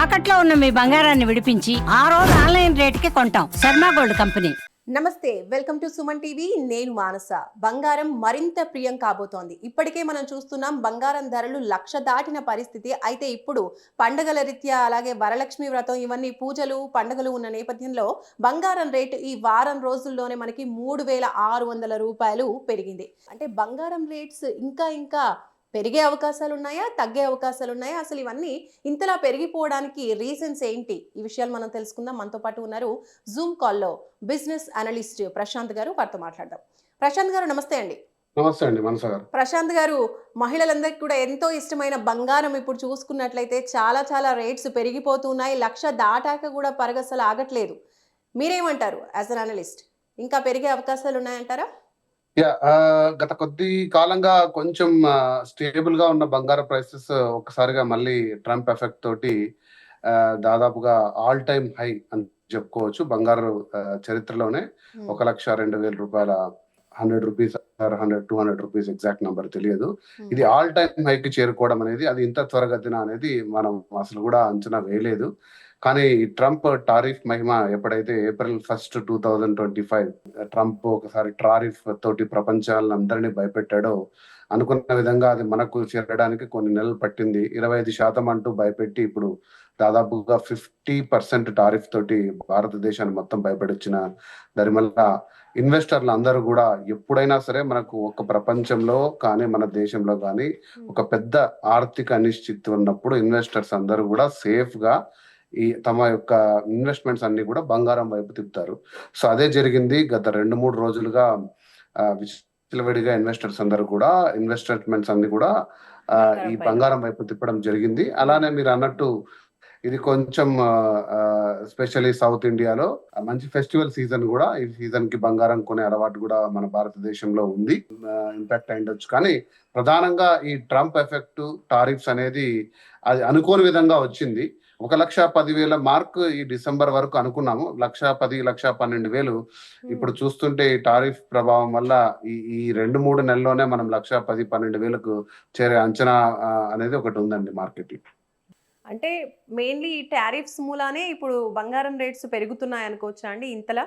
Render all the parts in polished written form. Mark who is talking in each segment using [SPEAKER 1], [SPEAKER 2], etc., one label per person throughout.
[SPEAKER 1] తాకట్లో ఉన్న మీ బంగారాన్ని విడిపించి ఆ రోజు ఆన్లైన్ రేటుకి కొంటాం. Sharma gold company.
[SPEAKER 2] నమస్తే, వెల్కమ్ టు సుమన్ టీవీ. నేను మానస. బంగారం మరింత ప్రియం కాబోతోంది. ఇప్పటికే మనం చూస్తున్నాం బంగారం ధరలు 1,00,000 దాటిన పరిస్థితి. అయితే ఇప్పుడు పండుగల రీత్యా అలాగే వరలక్ష్మి వ్రతం ఇవన్నీ పూజలు పండుగలు ఉన్న నేపథ్యంలో బంగారం రేటు ఈ వారం రోజుల్లోనే మనకి 3,600 రూపాయలు పెరిగింది. అంటే బంగారం రేట్స్ ఇంకా పెరిగే అవకాశాలు ఉన్నాయా, తగ్గే అవకాశాలు ఉన్నాయా, అసలు ఇవన్నీ ఇంతలా పెరిగిపోవడానికి రీజన్స్ ఏంటి? ఈ విషయాలు మనం తెలుసుకుందాం. మనతో పాటు ఉన్నారు జూమ్ కాల్లో బిజినెస్ అనలిస్ట్ ప్రశాంత్ గారు. వారితో మాట్లాడదాం. ప్రశాంత్ గారు నమస్తే అండి.
[SPEAKER 3] నమస్తే అండి మనస గారు.
[SPEAKER 2] ప్రశాంత్ గారు, మహిళలందరికీ కూడా ఎంతో ఇష్టమైన బంగారం ఇప్పుడు చూసుకున్నట్లయితే చాలా రేట్స్ పెరిగిపోతున్నాయి. 1,00,000 దాటాక కూడా పరగసలు ఆగట్లేదు. మీరేమంటారు యాజ్ అన్ అనలిస్ట్? ఇంకా పెరిగే అవకాశాలు ఉన్నాయంటారా?
[SPEAKER 3] గత కొద్ది కాలంగా కొంచెం స్టేబుల్ గా ఉన్న బంగారం ప్రైసెస్ ఒకసారిగా మళ్ళీ ట్రంప్ ఎఫెక్ట్ తోటి దాదాపుగా ఆల్ టైమ్ హై అని చెప్పుకోవచ్చు. బంగారు చరిత్రలోనే 1,02,000 రూపాయల 100 రూపీస్ 200 రూపీస్ ఎగ్జాక్ట్ నంబర్ తెలియదు. ఇది ఆల్ టైమ్ హైకి చేరుకోవడం అనేది అది ఇంత త్వరగతిన అనేది మనం అసలు కూడా అంచనా వేయలేదు. కానీ ఈ ట్రంప్ టారిఫ్ మహిమ ఎప్పుడైతే April 1, 2025 ట్రంప్ ఒకసారి టారిఫ్ తోటి ప్రపంచాలందరినీ భయపెట్టాడో అనుకున్న విధంగా అది మనకు చేరడానికి కొన్ని నెలలు పట్టింది. 25% అంటూ భయపెట్టి ఇప్పుడు దాదాపుగా 50% టారిఫ్ తోటి భారతదేశాన్ని మొత్తం భయపెట్టించిన దరిమల్ల ఇన్వెస్టర్లు అందరూ కూడా ఎప్పుడైనా సరే మనకు ఒక ప్రపంచంలో కానీ మన దేశంలో కానీ ఒక పెద్ద ఆర్థిక అనిశ్చితి ఉన్నప్పుడు ఇన్వెస్టర్స్ అందరూ కూడా సేఫ్ గా తమ యొక్క ఇన్వెస్ట్మెంట్స్ అన్ని కూడా బంగారం వైపు తిప్పుతారు. సో అదే జరిగింది. గత 2-3 రోజులుగా విచ్చలవిడిగా ఇన్వెస్టర్స్ అందరూ కూడా ఇన్వెస్ట్మెంట్స్ అన్ని కూడా ఈ బంగారం వైపు తిప్పడం జరిగింది. అలానే మీరు అన్నట్టు ఇది కొంచెం ఎస్పెషల్లీ సౌత్ ఇండియాలో మంచి ఫెస్టివల్ సీజన్ కూడా. ఈ సీజన్ కి బంగారం కొనే అలవాటు కూడా మన భారతదేశంలో ఉంది. ఇంపాక్ట్ అయిండొచ్చు. కానీ ప్రధానంగా ఈ ట్రంప్ ఎఫెక్ట్ టారిఫ్స్ అనేది అది అనుకోని విధంగా వచ్చింది. 1,10,000 మార్క్ ఈ డిసెంబర్ వరకు అనుకున్నాము. 1,10,000 1,12,000 ఇప్పుడు చూస్తుంటే ఈ టారిఫ్ ప్రభావం వల్ల ఈ 2-3 నెలల్లోనే మనం 1,10,000-12,000 చేరే అంచనా అనేది ఒకటి ఉందండి మార్కెట్ లో.
[SPEAKER 2] అంటే మెయిన్లీ ఈ టారిఫ్స్ మూలానే ఇప్పుడు బంగారం రేట్స్ పెరుగుతున్నాయి అనుకోవచ్చా అండి ఇంతలా?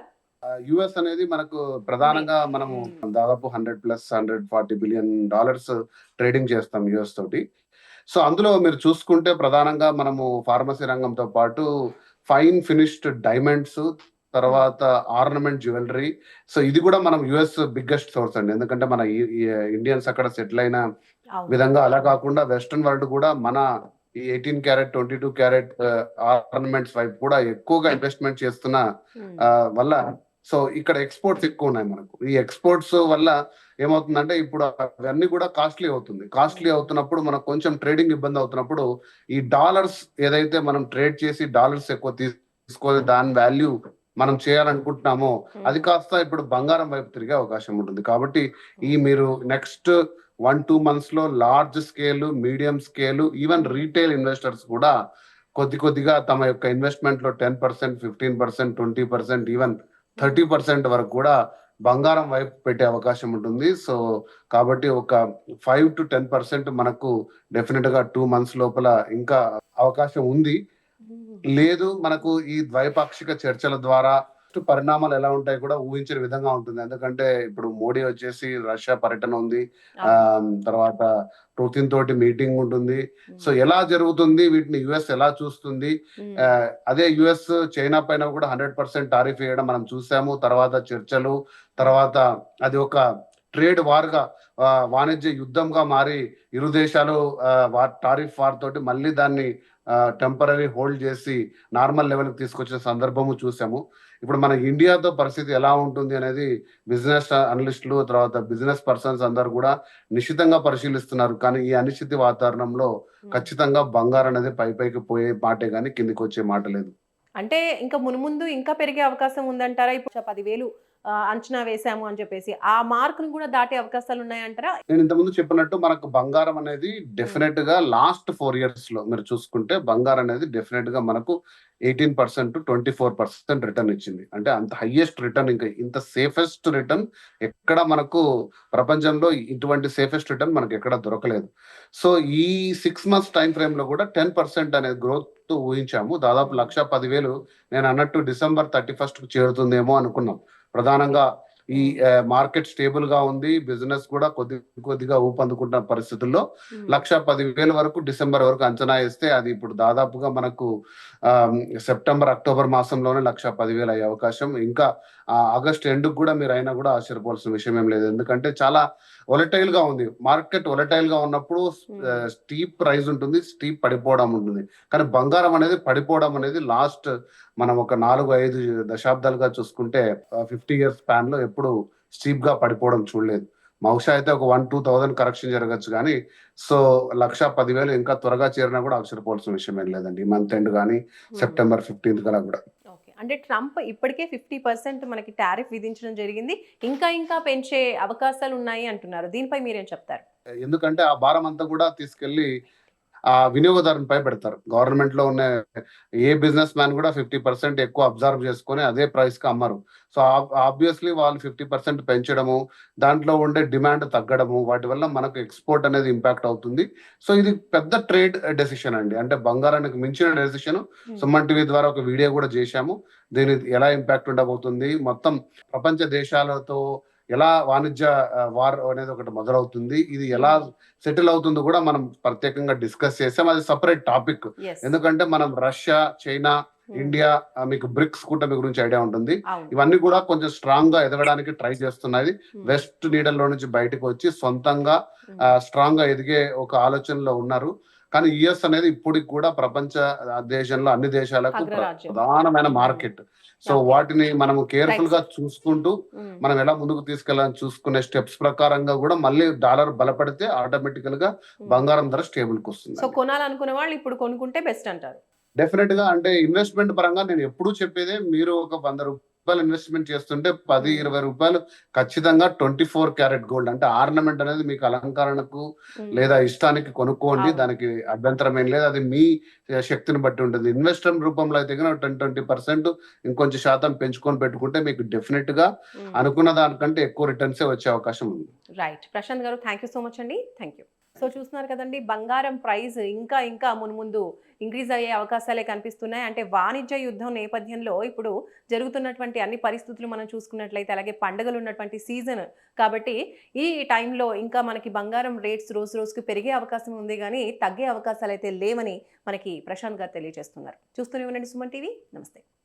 [SPEAKER 3] యుఎస్ అనేది మనకు ప్రధానంగా మనము దాదాపు $100+ బిలియన్ ట్రేడింగ్ చేస్తాం యుఎస్ తోటి. సో అందులో మీరు చూసుకుంటే ప్రధానంగా మనము ఫార్మసీ రంగంతో పాటు ఫైన్ ఫినిష్డ్ డైమండ్స్, తర్వాత ఆర్నమెంట్ జ్యువెలరీ. సో ఇది కూడా మనం యుఎస్ బిగ్గెస్ట్ సోర్స్ అండి. ఎందుకంటే మన ఇండియన్స్ అక్కడ సెటిల్ అయిన విధంగా. అలా కాకుండా వెస్ట్రన్ వరల్డ్ కూడా మన ఈ 18 క్యారెట్ 22 క్యారెట్ ఆర్నమెంట్స్ వైపు కూడా ఎక్కువగా ఇన్వెస్ట్మెంట్ చేస్తున్న వల్ల సో ఇక్కడ ఎక్స్పోర్ట్స్ ఎక్కువ ఉన్నాయి మనకు. ఈ ఎక్స్పోర్ట్స్ వల్ల ఏమవుతుందంటే ఇప్పుడు అవన్నీ కూడా కాస్ట్లీ అవుతుంది. కాస్ట్లీ అవుతున్నప్పుడు మనకు కొంచెం ట్రేడింగ్ ఇబ్బంది అవుతున్నప్పుడు ఈ డాలర్స్ ఏదైతే మనం ట్రేడ్ చేసి డాలర్స్ ఎక్కువ తీసుకొని దాని వాల్యూ మనం చేయాలనుకుంటున్నామో అది కాస్త ఇప్పుడు బంగారం వైపు తిరిగే అవకాశం ఉంటుంది. కాబట్టి ఈ మీరు నెక్స్ట్ 1-2 months లో large scale, medium scale, even retail investors కూడా కొద్దిగా తమ యొక్క ఇన్వెస్ట్మెంట్ లో 10%, 15%, 20%, ఈవెన్ 30% వరకు కూడా బంగారం వైపు పెట్టే అవకాశం ఉంటుంది. సో కాబట్టి ఒక 5-10% మనకు డెఫినెట్ గా 2 months లోపల ఇంకా అవకాశం ఉంది. లేదు మనకు ఈ ద్వైపాక్షిక చర్చల ద్వారా పరిణామాలు ఎలా ఉంటాయి కూడా ఊహించిన విధంగా ఉంటుంది. ఎందుకంటే ఇప్పుడు మోడీ వచ్చేసి రష్యా పర్యటన ఉంది, తర్వాత పుతిన్ తోటి మీటింగ్ ఉంటుంది. సో ఎలా జరుగుతుంది, వీటిని యుఎస్ ఎలా చూస్తుంది? అదే యుఎస్ చైనా పైన కూడా 100% టారిఫ్ వేయడం మనం చూసాము. తర్వాత చర్చలు, తర్వాత అది ఒక ట్రేడ్ వార్ గా వాణిజ్య యుద్ధంగా మారి ఇరు దేశాలు టారిఫ్ వార్ తోటి మళ్ళీ దాన్ని టెంపరీ హోల్డ్ చేసి నార్మల్ లెవెల్కి తీసుకొచ్చిన సందర్భము చూసాము. ఇప్పుడు మన ఇండియాతో పరిస్థితి ఎలా ఉంటుంది అనేది బిజినెస్ అనలిస్టులు, తర్వాత బిజినెస్ పర్సన్స్ అందరు కూడా నిశ్చితంగా పరిశీలిస్తున్నారు. కానీ ఈ అనిశ్చిత వాతావరణంలో ఖచ్చితంగా బంగారం అనేది పైకి పోయే మాటే కానీ కిందికి వచ్చే మాట లేదు.
[SPEAKER 2] అంటే ఇంకా మున్ముందు ఇంకా పెరిగే అవకాశం ఉందంటారా? ఇప్పుడు 10,000 అంచనా వేసాము అని చెప్పేసి ఆ మార్క్ ను కూడా దాటే అవకాశాలు ఉన్నాయంటారా?
[SPEAKER 3] నేను ఇంతకుముందు చెప్పినట్టు మనకు బంగారం అనేది డెఫినెట్ గా లాస్ట్ 4 years లో మీరు చూసుకుంటే బంగారం అనేది డెఫినెట్ గా మనకు 18% 24% రిటర్న్ ఇచ్చింది. అంటే అంత హైయెస్ట్ రిటర్న్, ఇంకా ఇంత సేఫెస్ట్ రిటర్న్ ఎక్కడ మనకు ప్రపంచంలో ఇటువంటి సేఫెస్ట్ రిటర్న్ మనకు ఎక్కడ దొరకలేదు. సో ఈ 6 months టైం ఫ్రేమ్ లో కూడా 10% అనేది గ్రోత్ ఊహించాము. దాదాపు 1,10,000 నేను అన్నట్టు డిసెంబర్ 31st చేరుతుందేమో అనుకున్నాం. ప్రధానంగా ఈ మార్కెట్ స్టేబుల్ గా ఉంది, బిజినెస్ కూడా కొద్దిగా ఊపందుకుంటున్న పరిస్థితుల్లో 1,10,000 వరకు డిసెంబర్ వరకు అంచనా వేస్తే అది ఇప్పుడు దాదాపుగా మనకు సెప్టెంబర్ అక్టోబర్ మాసంలోనే 1,10,000 అయ్యే అవకాశం. ఇంకా ఆగస్ట్ ఎండ్ కూడా మీరు అయినా కూడా ఆశ్చర్యపోవాల్సిన విషయం ఏం లేదు. ఎందుకంటే చాలా వొలటైల్ గా ఉంది మార్కెట్. వొలటైల్ గా ఉన్నప్పుడు స్టీప్ రైజ్ ఉంటుంది, స్టీప్ పడిపోవడం ఉంటుంది. కానీ బంగారం అనేది పడిపోవడం అనేది లాస్ట్ మనం ఒక 4-5 దశాబ్దాలుగా చూసుకుంటే 50 ఇయర్స్ స్పాన్ లో ఎప్పుడు స్టీప్ గా పడిపోవడం చూడలేదు. బహుశా అయితే ఒక 1-2,000 కరెక్షన్ జరగచ్చు కానీ సో 1,10,000 ఇంకా త్వరగా చేరినా కూడా ఆశ్చర్యపోవాల్సిన విషయం ఏం లేదండి. ఈ మంత్ ఎండ్ కానీ సెప్టెంబర్ 15th కలా కూడా.
[SPEAKER 2] ఓకే, అంటే ట్రంప్ ఇప్పటికే 50% మనకి టారిఫ్ విధించడం జరిగింది, ఇంకా పెంచే అవకాశాలు ఉన్నాయి అంటున్నారు. దీనిపై మీరేం చెప్తారు?
[SPEAKER 3] ఎందుకంటే ఆ భారం అంతా కూడా తీసుకెళ్లి ఆ వినియోగదారునిపై పెడతారు. గవర్నమెంట్ లో ఉన్న ఏ బిజినెస్ మ్యాన్ కూడా 50% ఎక్కువ అబ్జర్వ్ చేసుకొని అదే ప్రైస్ కి అమ్మరు. సో ఆబ్వియస్లీ వాళ్ళు 50% పెంచడము, దాంట్లో ఉండే డిమాండ్ తగ్గడము, వాటి వల్ల మనకు ఎక్స్పోర్ట్ అనేది ఇంపాక్ట్ అవుతుంది. సో ఇది పెద్ద ట్రేడ్ డెసిషన్ అండి. అంటే బంగారానికి మించిన డెసిషన్. సుమన్ టీవీ ద్వారా ఒక వీడియో కూడా చేశాము. దీని ఎలా ఇంపాక్ట్ ఉండబోతుంది, మొత్తం ప్రపంచ దేశాలతో ఎలా వాణిజ్య వార్ అనేది ఒకటి మొదలవుతుంది, ఇది ఎలా సెటిల్ అవుతుందో కూడా మనం ప్రత్యేకంగా డిస్కస్ చేసాం. అది సపరేట్ టాపిక్. ఎందుకంటే మనం రష్యా, చైనా, ఇండియా, మీకు బ్రిక్స్ కూటమి గురించి ఐడియా ఉంటుంది. ఇవన్నీ కూడా కొంచెం స్ట్రాంగ్ గా ఎదగడానికి ట్రై చేస్తున్నాయి. వెస్ట్ నీడల్ లో నుంచి బయటకు వచ్చి సొంతంగా స్ట్రాంగ్ గా ఎదిగే ఒక ఆలోచనలో ఉన్నారు. కానీ యుఎస్ అనేది ఇప్పటికి కూడా ప్రపంచ దేశంలో అన్ని దేశాలకు ప్రధానమైన మార్కెట్. సో వాటిని మనం కేర్ఫుల్ గా చూసుకుంటూ మనం ఎలా ముందుకు తీసుకెళ్ళాలని చూసుకునే స్టెప్స్ ప్రకారంగా కూడా మళ్ళీ డాలర్ బలపడితే ఆటోమేటికల్ గా బంగారం ధర స్టేబుల్ కి వస్తుంది.
[SPEAKER 2] సో కొనాలనుకునే వాళ్ళు ఇప్పుడు కొనుక్కుంటే బెస్ట్ అంటారు.
[SPEAKER 3] డెఫినెట్ గా అంటే ఇన్వెస్ట్మెంట్ పరంగా నేను ఎప్పుడూ చెప్పేదే, మీరు ఒక 100 రూపాయలు ఇన్వెస్ట్మెంట్ చేస్తుంటే 10-20 రూపాయలు ఖచ్చితంగా 24 క్యారెట్ గోల్డ్ అంటే ఆర్నమెంట్ అనేది మీకు అలంకరణకు లేదా ఇష్టానికి కొనుక్కోండి. దానికి అభ్యంతరం ఏం లేదు. అది మీ శక్తిని బట్టి ఉంటుంది. ఇన్వెస్ట్మెంట్ రూపంలో అయితే 10-20% ఇంకొంచెం శాతం పెంచుకొని పెట్టుకుంటే మీకు డెఫినెట్ గా అనుకున్న దానికంటే ఎక్కువ రిటర్న్స్ వచ్చే అవకాశం ఉంది.
[SPEAKER 2] రైట్, ప్రశాంత్ గారు, థ్యాంక్ యూ సో మచ్ అండి. Thank you. సో చూస్తున్నారు కదండి, బంగారం ప్రైస్ ఇంకా మున్ముందు ఇంక్రీజ్ అయ్యే అవకాశాలే కనిపిస్తున్నాయి. అంటే వాణిజ్య యుద్ధం నేపథ్యంలో ఇప్పుడు జరుగుతున్నటువంటి అన్ని పరిస్థితులు మనం చూసుకున్నట్లయితే, అలాగే పండుగలు ఉన్నటువంటి సీజన్ కాబట్టి ఈ టైంలో ఇంకా మనకి బంగారం రేట్స్ రోజుకి పెరిగే అవకాశం ఉంది కానీ తగ్గే అవకాశాలు అయితే లేవని మనకి ప్రశాంత్ గారు తెలియజేస్తున్నారు. చూస్తూనే ఉండండి సుమన్ టీవీ. నమస్తే.